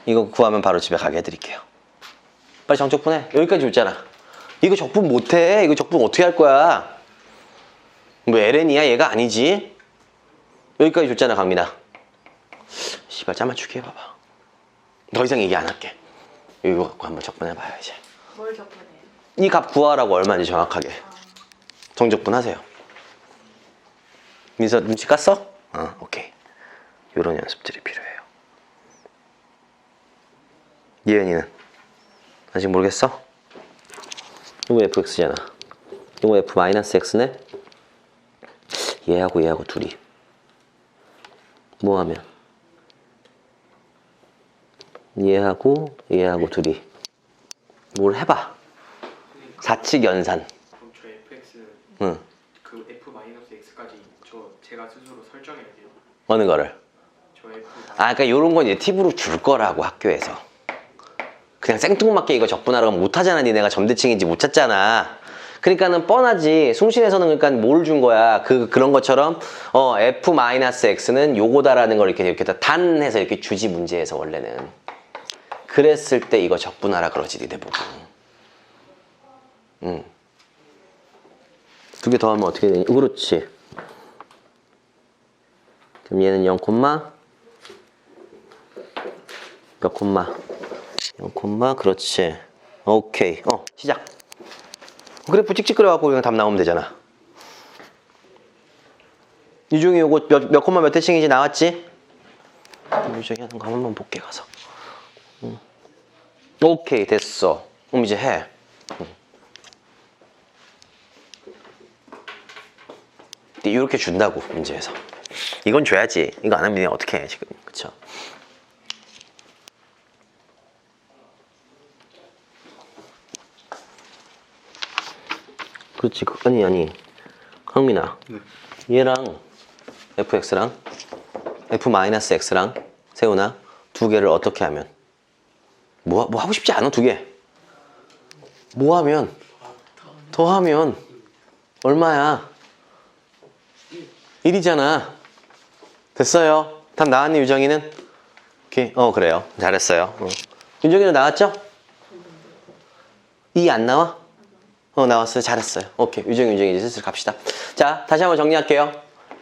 이거 구하면 바로 집에 가게 해드릴게요. 빨리 정적분 해. 여기까지 줬잖아. 이거 적분 못해. 이거 적분 어떻게 할 거야? 뭐 LN이야? 얘가 아니지? 여기까지 줬잖아 강민아. 씨발 짜 맞추기 해봐봐. 더 이상 얘기 안 할게. 이거 갖고 한번 적분해봐요 이제. 뭘 적분해요? 이 값 구하라고 얼마인지 정확하게. 정적분 하세요. 민서 눈치 깠어? 오케이. 이런 연습들이 필요해요. 예은이는? 아직 모르겠어? 이거 fx잖아. 이거 f-x네? 얘하고 둘이 뭐 하면? 얘하고 둘이 뭘 해봐. 사칙연산. 그럼 저 fx 응. 그 f-x까지 제가 스스로 설정해야 돼요. 어느 거를? 저 f 그러니까 요런 건 이제 팁으로 줄 거라고 학교에서. 그냥 생뚱맞게 이거 적분하라고 하면 못하잖아. 니네가 점대칭인지 못 찾잖아. 그러니까는 뻔하지. 숭실에서는 그러니까 뭘 준 거야. 그런 것처럼 f-x는 요거다라는 걸 이렇게 단해서 이렇게 주지 문제에서 원래는. 그랬을 때 이거 적분하라 그러지 니네 보고. 두 개 더하면 어떻게 되니? 그렇지. 그럼 얘는 0, 몇 콤마? 0, 그렇지. 오케이. 시작. 그래프 찍찍 그려갖고 그냥 답 나오면 되잖아. 유중이 요거 몇 콤마 몇 대칭인지 나왔지? 유중이 하는 거 한번 볼게 가서. 오케이 됐어. 그럼 이제 해. 이렇게 준다고 문제에서. 이건 줘야지. 이거 안 하면 니네 어떻게 해 지금. 그쵸? 그렇지. 아니 강민아. 얘랑 fx랑 f-x랑 세훈아 두 개를 어떻게 하면 뭐 하고 싶지 않아? 두 개. 뭐 하면 더하면 얼마야? 1이잖아. 됐어요. 답 나왔니 유정이는? 오케이. 그래요. 잘했어요. 윤정이는 나왔죠? 2 안 나와? 나왔어요. 잘했어요. 오케이. 유정이 이제 슬슬 갑시다. 자, 다시 한번 정리할게요.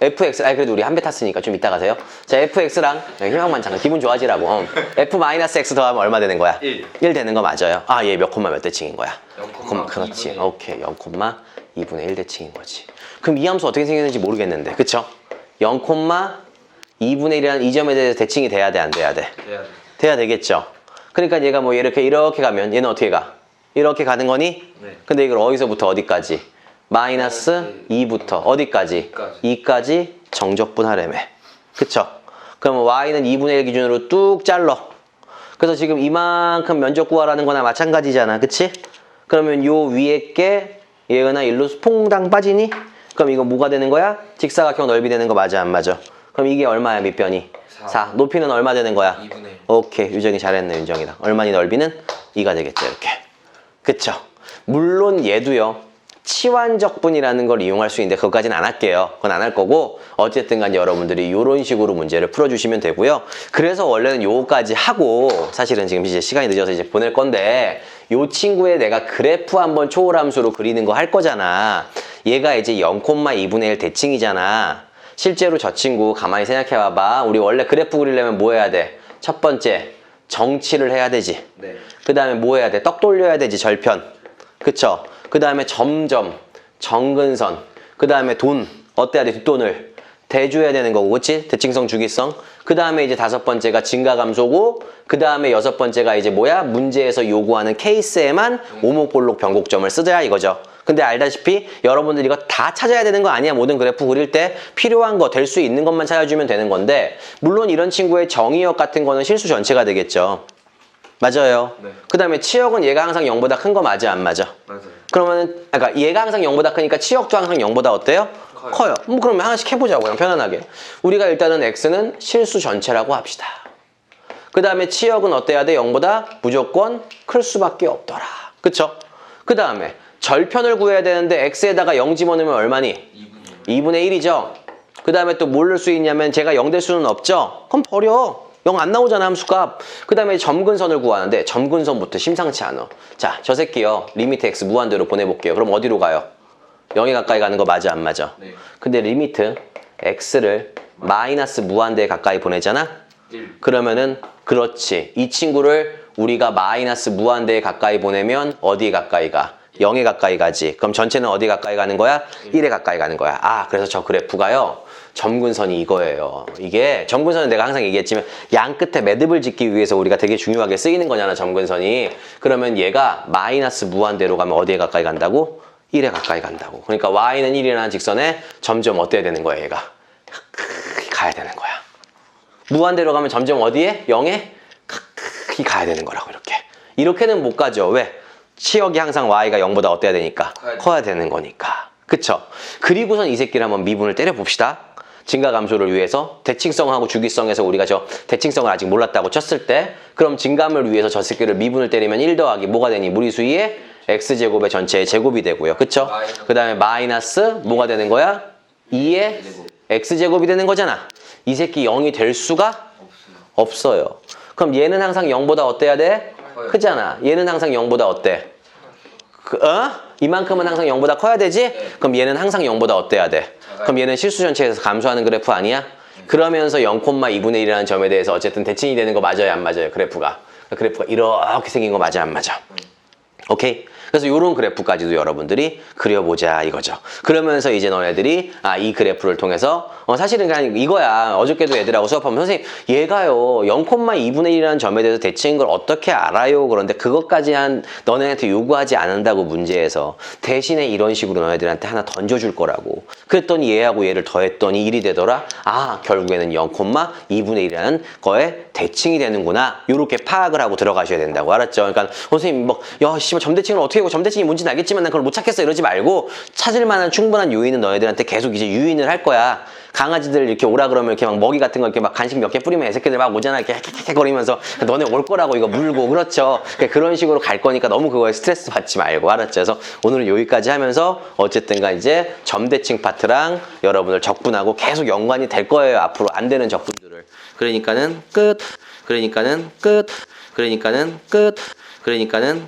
fx, 그래도 우리 한 배 탔으니까 좀 이따 가세요. 자, fx랑, 희망만 잠깐 기분 좋아지라고. f-x 더하면 얼마 되는 거야? 1. 1 되는 거 맞아요. 아, 얘 몇 콤마 몇 대칭인 거야? 0,2분의 그렇지. 1. 오케이. 0,2분의 1 대칭인 거지. 그럼 이 함수 어떻게 생겼는지 모르겠는데. 그쵸? 0,2분의 1이라는 이 점에 대해서 대칭이 돼야 돼, 안 돼야 돼? 돼야 돼. 돼야 되겠죠? 그러니까 얘가 뭐 이렇게 가면 얘는 어떻게 가? 이렇게 가는 거니? 네. 근데 이걸 어디서부터 어디까지? 마이너스 2부터 어디까지? 2까지 정적분하래매. 그쵸? 그럼 y는 2분의 1 기준으로 뚝 잘라. 그래서 지금 이만큼 면적 구하라는 거나 마찬가지잖아. 그치? 그러면 요 위에 게 얘가 일로 퐁당 빠지니? 그럼 이거 뭐가 되는 거야? 직사각형 넓이 되는 거 맞아, 안 맞아? 그럼 이게 얼마야, 밑변이? 4. 높이는 얼마 되는 거야? 2분의 1. 오케이. 유정이 잘했네, 윤정이랑. 얼마니 넓이는? 2가 되겠죠, 이렇게. 그쵸? 물론 얘도요. 치환적분이라는 걸 이용할 수 있는데 그것까지는 안 할게요. 그건 안 할 거고 어쨌든 간 여러분들이 이런 식으로 문제를 풀어주시면 되고요. 그래서 원래는 요거까지 하고 사실은 지금 이제 시간이 늦어서 이제 보낼 건데 요 친구의 내가 그래프 한번 초월함수로 그리는 거 할 거잖아. 얘가 이제 0,2분의 1 대칭이잖아. 실제로 저 친구 가만히 생각해 봐봐. 우리 원래 그래프 그리려면 뭐 해야 돼? 첫 번째 정치를 해야 되지. 네. 그 다음에 뭐 해야 돼? 떡 돌려야 되지, 절편. 그쵸? 그 다음에 점점, 정근선, 그 다음에 돈, 어때야 돼? 뒷돈을 대줘야 되는 거고, 그치? 대칭성, 주기성. 그 다음에 이제 5번째가 증가감소고, 그 다음에 6번째가 이제 뭐야? 문제에서 요구하는 케이스에만 오목볼록 변곡점을 쓰자 이거죠. 근데 알다시피 여러분들 이거 다 찾아야 되는 거 아니야. 모든 그래프 그릴 때 필요한 거, 될 수 있는 것만 찾아주면 되는 건데 물론 이런 친구의 정의역 같은 거는 실수 전체가 되겠죠. 맞아요. 네. 그 다음에 치역은 얘가 항상 0보다 큰 거 맞아, 안 맞아? 맞아요. 그러면은, 그러니까 얘가 항상 0보다 크니까 치역도 항상 0보다 어때요? 커요. 뭐 그러면 하나씩 해보자고, 그냥 편안하게. 우리가 일단은 x는 실수 전체라고 합시다. 그 다음에 치역은 어때야 돼? 0보다 무조건 클 수밖에 없더라. 그쵸? 그 다음에 절편을 구해야 되는데 x에다가 0 집어넣으면 얼마니? 2분의 1이죠. 그 다음에 또 뭘 넣을 수 있냐면 제가 0 될 수는 없죠? 그럼 버려. 0 안 나오잖아, 함수값. 그 다음에 점근선을 구하는데 점근선부터 심상치 않아. 자, 저 새끼요. 리미트 x 무한대로 보내볼게요. 그럼 어디로 가요? 0에 가까이 가는 거 맞아, 안 맞아? 네. 근데 리미트 x를 마이너스 무한대에 가까이 보내잖아? 1. 그러면은 그렇지. 이 친구를 우리가 마이너스 무한대에 가까이 보내면 어디에 가까이 가? 0에 가까이 가지. 그럼 전체는 어디 가까이 가는 거야? 1에 가까이 가는 거야. 아, 그래서 저 그래프가요. 점근선이 이거예요. 이게 점근선은 내가 항상 얘기했지만 양 끝에 매듭을 짓기 위해서 우리가 되게 중요하게 쓰이는 거잖아, 점근선이. 그러면 얘가 마이너스 무한대로 가면 어디에 가까이 간다고? 1에 가까이 간다고. 그러니까 y는 1이라는 직선에 점점 어때야 되는 거야, 얘가? 가야 되는 거야. 무한대로 가면 점점 어디에? 0에 가까이 가야 되는 거라고, 이렇게. 이렇게는 못 가죠. 왜? 치역이 항상 y가 0보다 어때야 되니까? 커야 되는 거니까. 그쵸? 그리고선 이 새끼를 한번 미분을 때려봅시다. 증가감소를 위해서 대칭성하고 주기성에서 우리가 저 대칭성을 아직 몰랐다고 쳤을 때 그럼 증감을 위해서 저 새끼를 미분을 때리면 1 더하기 뭐가 되니? 무리수의 x제곱의 전체의 제곱이 되고요. 그쵸? 그 다음에 마이너스 뭐가 되는 거야? 2의 x제곱이 되는 거잖아. 이 새끼 0이 될 수가 없어요. 그럼 얘는 항상 0보다 어때야 돼? 크잖아. 얘는 항상 0보다 어때? 이만큼은 항상 0보다 커야 되지? 그럼 얘는 항상 0보다 어때야 돼? 그럼 얘는 실수 전체에서 감소하는 그래프 아니야? 그러면서 0,2분의 1이라는 점에 대해서 어쨌든 대칭이 되는 거 맞아요, 안 맞아요? 그래프가 이렇게 생긴 거 맞아, 안 맞아? 오케이? 그래서 이런 그래프까지도 여러분들이 그려보자 이거죠. 그러면서 이제 너네들이 이 그래프를 통해서 사실은 그냥 이거야. 어저께도 애들하고 수업하면 선생님 얘가요 0,2분의 1이라는 점에 대해서 대칭인 걸 어떻게 알아요? 그런데 그것까지 너네한테 요구하지 않는다고 문제에서 대신에 이런 식으로 너네들한테 하나 던져줄 거라고. 그랬더니 얘하고 얘를 더했더니 1이 되더라. 결국에는 0,2분의 1이라는 거에 대칭이 되는구나. 요렇게 파악을 하고 들어가셔야 된다고. 알았죠? 그러니까 선생님 점대칭을 어떻게 점대칭이 뭔지는 알겠지만 난 그걸 못 찾겠어 이러지 말고 찾을 만한 충분한 요인은 너희들한테 계속 이제 유인을 할 거야. 강아지들 이렇게 오라 그러면 이렇게 막 먹이 같은 거 이렇게 막 간식 몇 개 뿌리면 애새끼들 막 오잖아. 이렇게 헥헥헥 거리면서 너네 올 거라고 이거 물고 그렇죠. 그런 식으로 갈 거니까 너무 그거에 스트레스 받지 말고 알았죠. 그래서 오늘은 여기까지 하면서 어쨌든가 이제 점대칭 파트랑 여러분들 적분하고 계속 연관이 될 거예요. 앞으로 안 되는 적분들을. 그러니까는 끝.